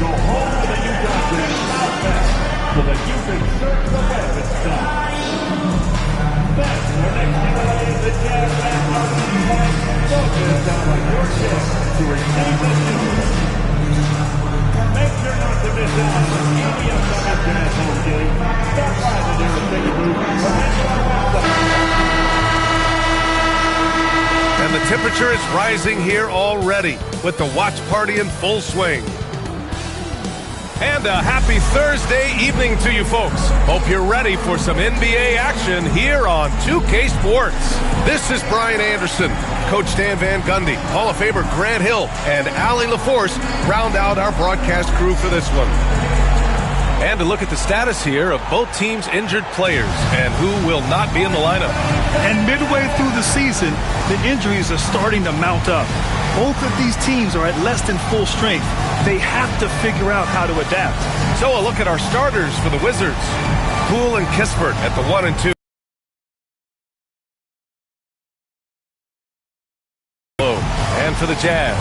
go home to the Utah Jazz so that you can search the web and stuff. That's our next giveaway is the Jazz back focus on your chance to receive this news. Make sure not to miss out on any upcoming Jazz home games. Stop by the nearest ticket booth or head to our website. And the temperature is rising here already with the watch party in full swing. And a happy Thursday evening to you folks. Hope you're ready for some NBA action here on 2K Sports. This is Brian Anderson. Coach Stan Van Gundy, Hall of Famer Grant Hill, and Allie LaForce round out our broadcast crew for this one. And to look at the status here of both teams' injured players and who will not be in the lineup. And midway through the season, the injuries are starting to mount up. Both of these teams are at less than full strength. They have to figure out how to adapt. So a look at our starters for the Wizards. Poole and Kispert at the 1 and 2. And for the Jazz,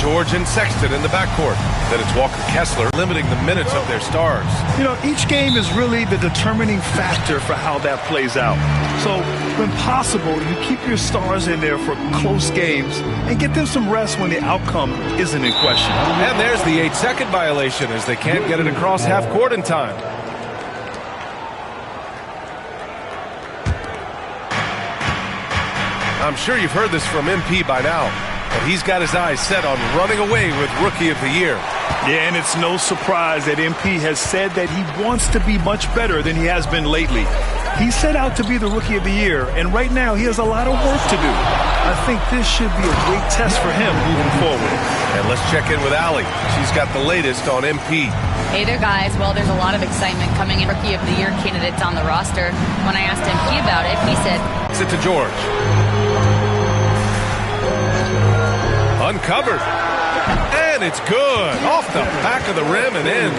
George and Sexton in the backcourt. Then it's Walker Kessler limiting the minutes of their stars. You know, each game is really the determining factor for how that plays out. So, when possible, you keep your stars in there for close games and get them some rest when the outcome isn't in question. And there's the 8-second violation as they can't get it across half court in time. I'm sure you've heard this from MP by now, but he's got his eyes set on running away with Rookie of the Year. Yeah, and it's no surprise that MP has said that he wants to be much better than he has been lately. He set out to be the Rookie of the Year, and right now he has a lot of work to do. I think this should be a great test for him moving forward. And let's check in with Allie. She's got the latest on MP. Hey there, guys. Well, there's a lot of excitement coming in Rookie of the Year candidates on the roster. When I asked MP about it, he said, Sit to George. Uncovered. And it's good. Off the back of the rim and in.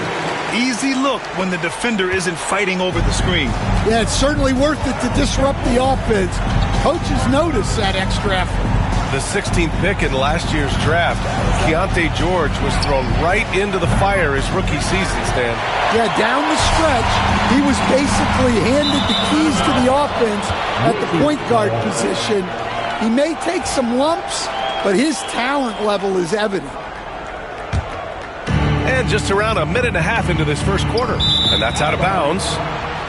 Easy look when the defender isn't fighting over the screen. Yeah, it's certainly worth it to disrupt the offense. Coaches notice that extra effort. The 16th pick in last year's draft, Keontae George was thrown right into the fire his rookie season, Stan. Yeah, down the stretch, he was basically handed the keys to the offense at the point guard position. He may take some lumps, but his talent level is evident. And just around a minute and a half into this first quarter. And that's out of bounds.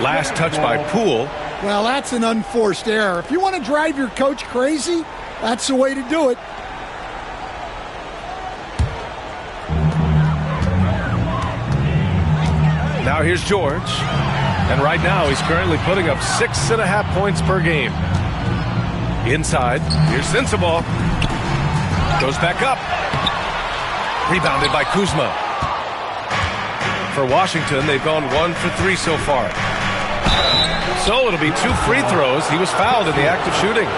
Last touch by Poole. Well, that's an unforced error. If you want to drive your coach crazy, that's the way to do it. Now here's George. And right now he's currently putting up 6.5 points per game. Inside, here's Sensabaugh. Goes back up. Rebounded by Kuzma. For Washington, they've gone 1 for 3 so far. So it'll be 2 free throws. He was fouled in the act of shooting.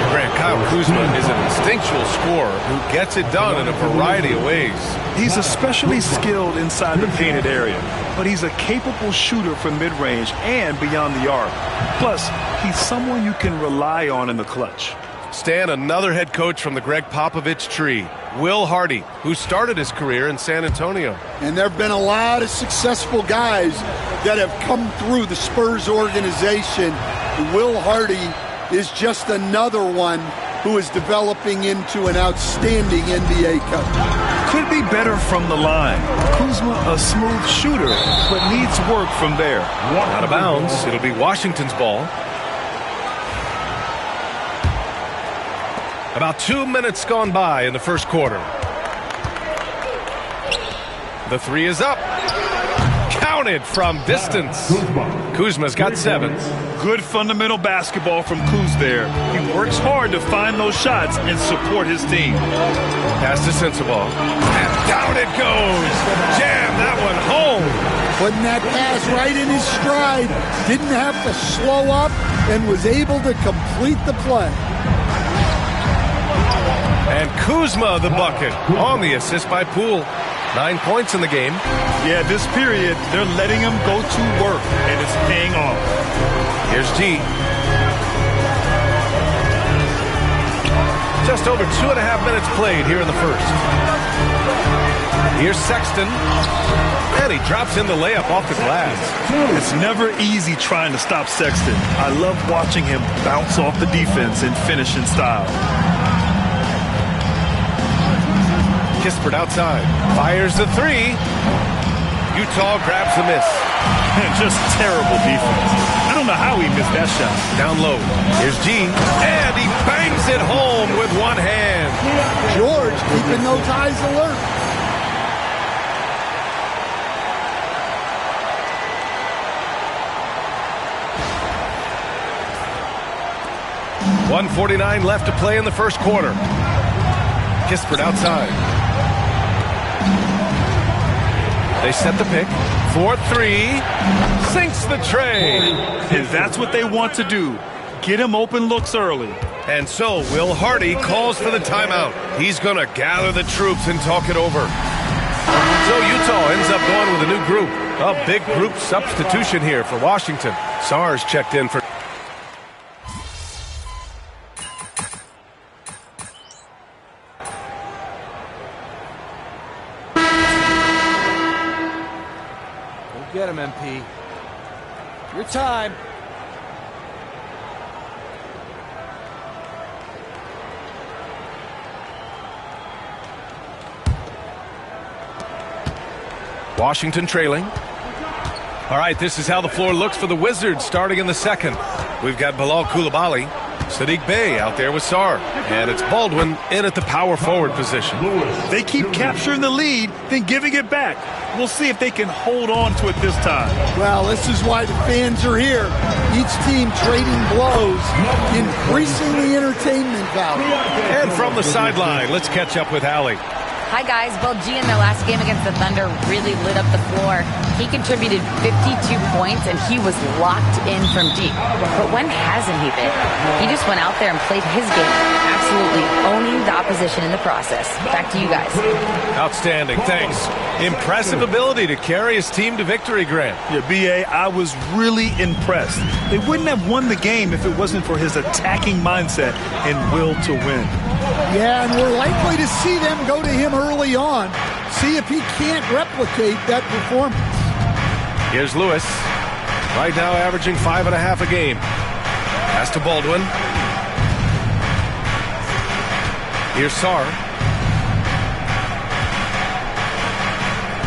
Grant, Kyle Kuzma is an instinctual scorer who gets it done in a variety of ways. He's especially skilled inside the painted area, but he's a capable shooter from mid-range and beyond the arc. Plus, he's someone you can rely on in the clutch. Stan, another head coach from the Greg Popovich tree, Will Hardy, who started his career in San Antonio. And there have been a lot of successful guys that have come through the Spurs organization. Will Hardy is just another one who is developing into an outstanding NBA coach. Could be better from the line. Kuzma, a smooth shooter, but needs work from there. Out of bounds. It'll be Washington's ball. About 2 minutes gone by in the first quarter. The three is up. Counted from distance. Kuzma's got 7. Good fundamental basketball from Kuz there. He works hard to find those shots and support his team. Pass to Sensabaugh. And down it goes. Jam that one home. Putting that pass right in his stride. Didn't have to slow up and was able to complete the play. And Kuzma the bucket on the assist by Poole. 9 points in the game. Yeah, this period, they're letting him go to work, and it's paying off. Here's G. Just over 2.5 minutes played here in the first. Here's Sexton. And he drops in the layup off the glass. It's never easy trying to stop Sexton. I love watching him bounce off the defense and finish in style. Kispert outside. Fires the three. Utah grabs the miss. And just terrible defense. I don't know how he missed that shot. Down low. Here's G. And he bangs it home with one hand. George keeping those eyes alert. .149 left to play in the first quarter. Kispert outside. They set the pick. 4-3. Sinks the tray. And that's what they want to do. Get him open looks early. And so Will Hardy calls for the timeout. He's going to gather the troops and talk it over. So Utah ends up going with a new group. A big group substitution here for Washington. Sarr's checked in for... Get him, MP. Your time. Washington trailing. All right, this is how the floor looks for the Wizards starting in the second. We've got Bilal Coulibaly, Saddiq Bey out there with Sarr, and it's Baldwin in at the power forward position. They keep capturing the lead, then giving it back. We'll see if they can hold on to it this time. Well, this is why the fans are here. Each team trading blows, increasing the entertainment value. And from the sideline, let's catch up with Allie. Hi, guys. Well, G in their last game against the Thunder really lit up the floor. He contributed 52 points, and he was locked in from deep. But when hasn't he been? He just went out there and played his game, absolutely owning the opposition in the process. Back to you guys. Outstanding. Thanks. Impressive ability to carry his team to victory, Grant. Yeah, B.A., I was really impressed. They wouldn't have won the game if it wasn't for his attacking mindset and will to win. Yeah, and we're likely to see them go to him early on. See if he can't replicate that performance. Here's Lewis. Right now averaging 5.5 a game. Pass to Baldwin. Here's Sarr.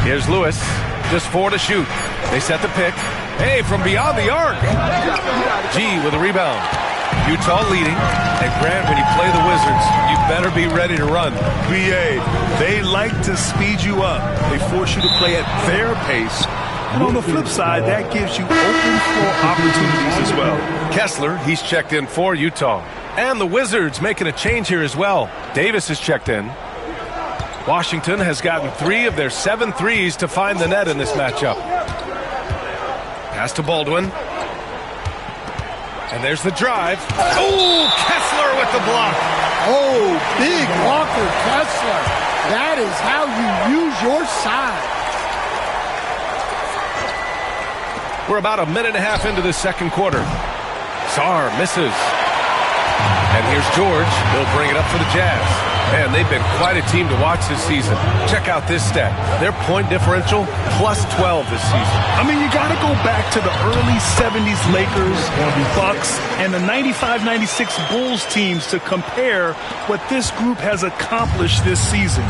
Here's Lewis. Just 4 to shoot. They set the pick. Hey, from beyond the arc. G with a rebound. Utah leading. And Grant, when you play the Wizards, you better be ready to run. B.A., they like to speed you up. They force you to play at their pace. And on the flip side, that gives you open floor opportunities as well. Kessler, he's checked in for Utah. And the Wizards making a change here as well. Davis is checked in. Washington has gotten 3 of their 7 threes to find the net in this matchup. Pass to Baldwin. And there's the drive. Oh, Kessler with the block. Oh, big blocker, Kessler. That is how you use your size. We're about a minute and a half into the second quarter. Sarr misses. And here's George. He'll bring it up for the Jazz. Man, they've been quite a team to watch this season. Check out this stat. Their point differential, +12 this season. I mean, you got to go back to the early 70s Lakers, Bucks, and the 95-96 Bulls teams to compare what this group has accomplished this season.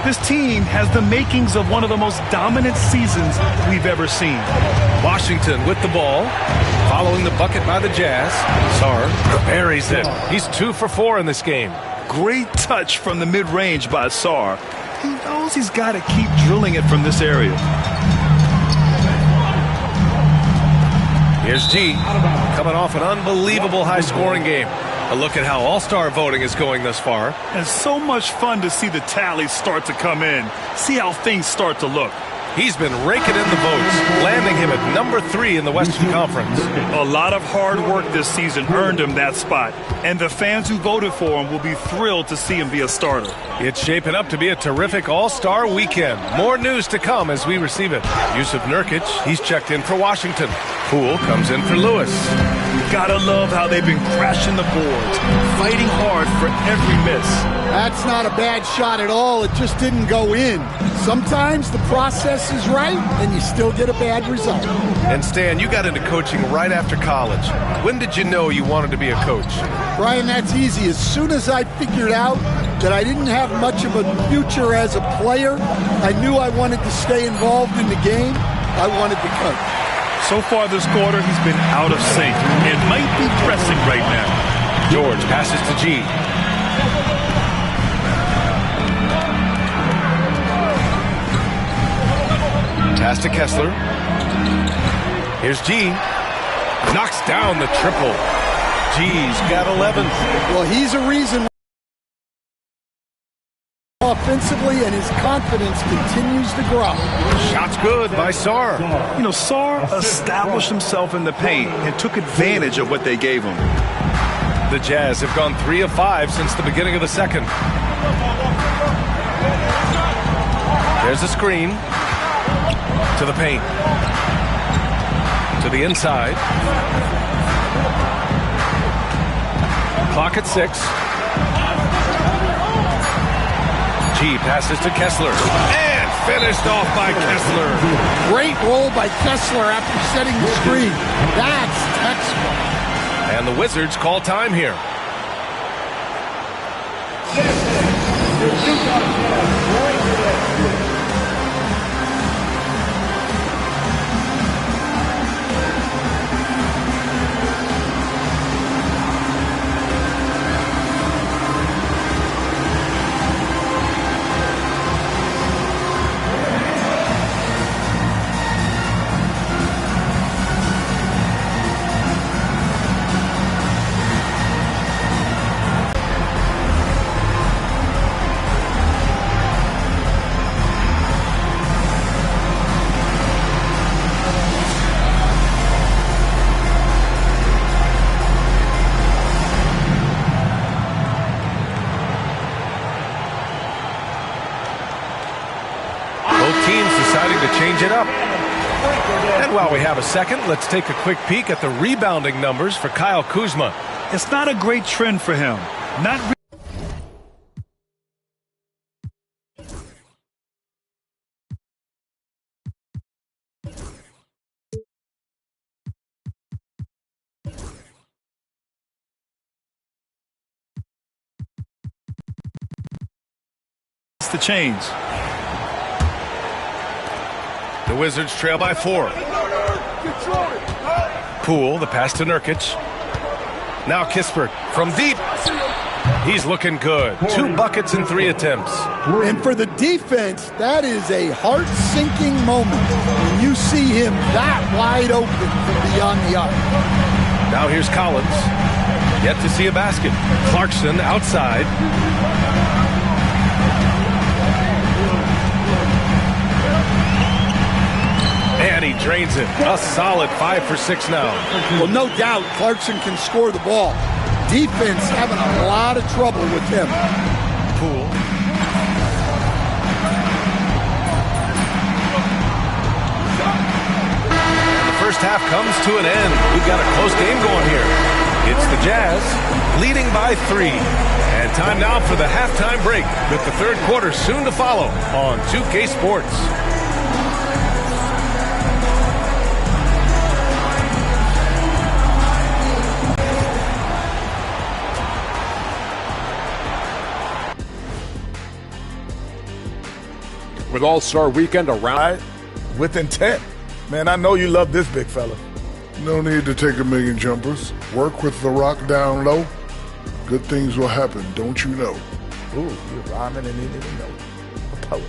This team has the makings of one of the most dominant seasons we've ever seen. Washington with the ball, following the bucket by the Jazz. Sarr buries it. He's 2 for 4 in this game. Great touch from the mid-range by Sarr. He knows he's got to keep drilling it from this area. Here's G, coming off an unbelievable high-scoring game. A look at how all-star voting is going thus far. And so much fun to see the tallies start to come in. See how things start to look. He's been raking in the votes, landing him at number 3 in the Western Conference. A lot of hard work this season earned him that spot, and the fans who voted for him will be thrilled to see him be a starter. It's shaping up to be a terrific all-star weekend. More news to come as we receive it. Jusuf Nurkic, he's checked in for Washington. Poole comes in for Lewis. Gotta love how they've been crashing the boards, fighting hard for every miss. That's not a bad shot at all. It just didn't go in. Sometimes the process is right, and you still get a bad result. And Stan, you got into coaching right after college. When did you know you wanted to be a coach? Brian, that's easy. As soon as I figured out that I didn't have much of a future as a player, I knew I wanted to stay involved in the game. I wanted to coach. So far this quarter, he's been out of sync and might be pressing right now. George passes to G. Pass to Kessler. Here's G. Knocks down the triple. G's got 11. Well, he's a reason offensively, and his confidence continues to grow. Shot's good by Sarr. You know, Sarr established himself in the paint and took advantage of what they gave him. The Jazz have gone 3 of 5 since the beginning of the second. There's a screen. To the paint. To the inside. Clock at 6. G passes to Kessler. And finished off by Kessler. Great roll by Kessler after setting the screen. That's textbook. And the Wizards call time here. Change it up. And while we have a second, let's take a quick peek at the rebounding numbers for Kyle Kuzma. It's not a great trend for him. It's the change. The Wizards trail by 4. Poole, the pass to Nurkic. Now Kispert from deep. He's looking good. 2 buckets in 3 attempts. And for the defense, that is a heart-sinking moment when you see him that wide open from beyond the arc. Now here's Collins. Yet to see a basket. Clarkson outside. And he drains it. A solid 5 for 6 now. Well, no doubt Clarkson can score the ball. Defense having a lot of trouble with him. Poole. And the first half comes to an end. We've got a close game going here. It's the Jazz leading by 3. And time now for the halftime break with the third quarter soon to follow on 2K Sports. With All-Star Weekend around with intent. Man, I know you love this big fella. No need to take a million jumpers. Work with the rock down low. Good things will happen, don't you know? Ooh, you're rhyming and you didn't even know. A poet.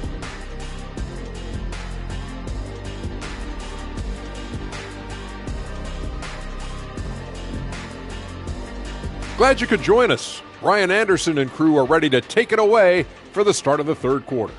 Glad you could join us. Ryan Anderson and crew are ready to take it away for the start of the third quarter.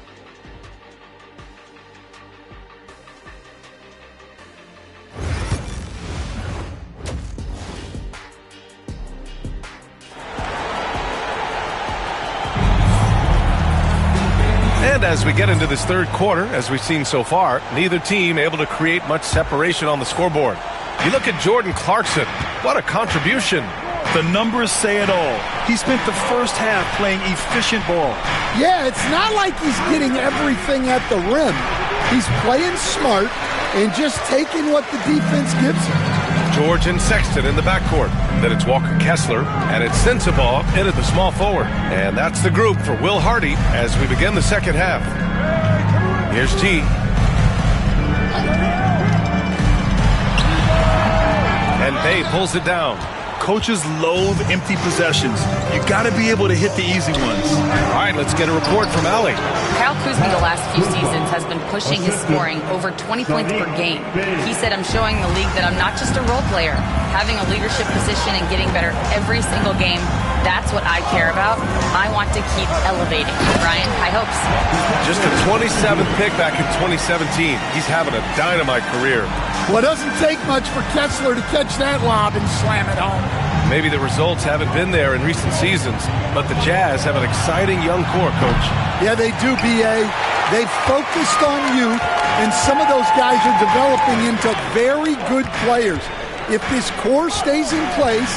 And as we get into this third quarter, as we've seen so far, neither team able to create much separation on the scoreboard. You look at Jordan Clarkson. What a contribution. The numbers say it all. He spent the first half playing efficient ball. Yeah, it's not like he's getting everything at the rim. He's playing smart and just taking what the defense gives him. George and Sexton in the backcourt. Then it's Walker Kessler, and it's Sensabaugh into the small forward. And that's the group for Will Hardy as we begin the second half. Here's G. And Bay pulls it down. Coaches loathe empty possessions. You got to be able to hit the easy ones. All right, let's get a report from Allie. Kyle Kuzma the last few seasons has been pushing his scoring over 20 points per game. He said, I'm showing the league that I'm not just a role player. Having a leadership position and getting better every single game, that's what I care about. I want to keep elevating. Ryan, high hopes. Just a 27th pick back in 2017. He's having a dynamite career. Well, it doesn't take much for Kessler to catch that lob and slam it home. Maybe the results haven't been there in recent seasons, but the Jazz have an exciting young core, Coach. Yeah, they do, B.A. They've focused on youth, and some of those guys are developing into very good players. If this core stays in place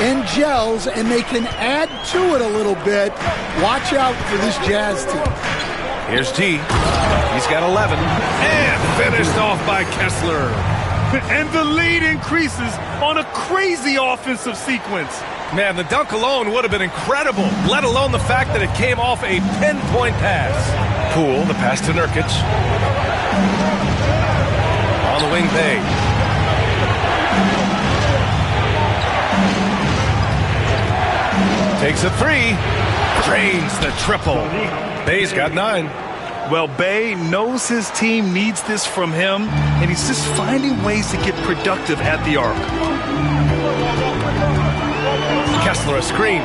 and gels and they can add to it a little bit, watch out for this Jazz team. Here's G. He's got 11. And finished off by Kessler. And the lead increases on a crazy offensive sequence. Man, the dunk alone would have been incredible, let alone the fact that it came off a pinpoint pass. Poole, the pass to Nurkic. On the wing, Bay. Takes a three. Drains the triple. Bay's got 9. Well, Bay knows his team needs this from him, and he's just finding ways to get productive at the arc. Kessler a screen.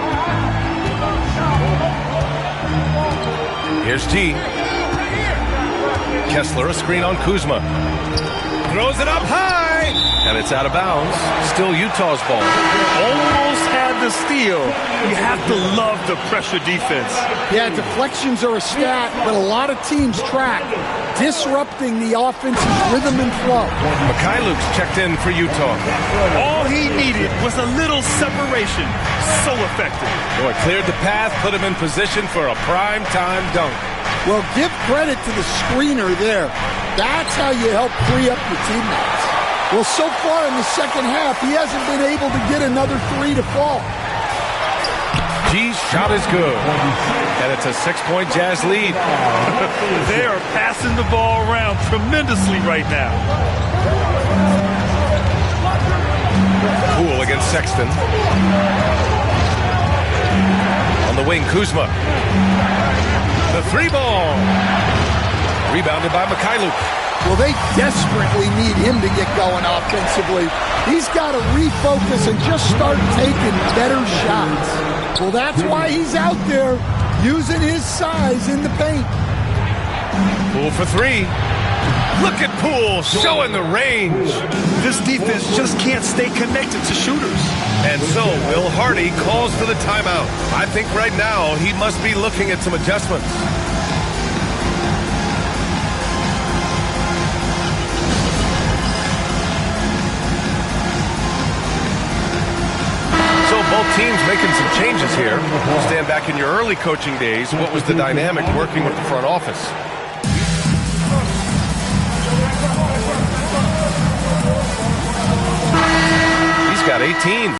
Here's G. Kessler a screen on Kuzma. Throws it up high, and it's out of bounds. Still Utah's ball. Almost had the steal. You have to love the pressure defense. Yeah, deflections are a stat, but a lot of teams track, disrupting the offense's rhythm and flow. Mikhailuk's checked in for Utah. All he needed was a little separation. So effective. Boy, cleared the path, put him in position for a prime-time dunk. Well, give credit to the screener there. That's how you help free up your teammates. Well, so far in the second half, he hasn't been able to get another three to fall. G's shot is good. And it's a 6-point Jazz lead. They are passing the ball around tremendously right now. Poole against Sexton. On the wing, Kuzma. The 3-ball. Rebounded by Mikhailuk. Well, they desperately need him to get going offensively. He's got to refocus and just start taking better shots. Well, that's why he's out there using his size in the paint. Poole for 3. Look at Poole showing the range. This defense just can't stay connected to shooters. And so Will Hardy calls for the timeout. I think right now he must be looking at some adjustments. So both teams making some changes here. Stand back in your early coaching days. What was the dynamic working with the front office? He's got 18.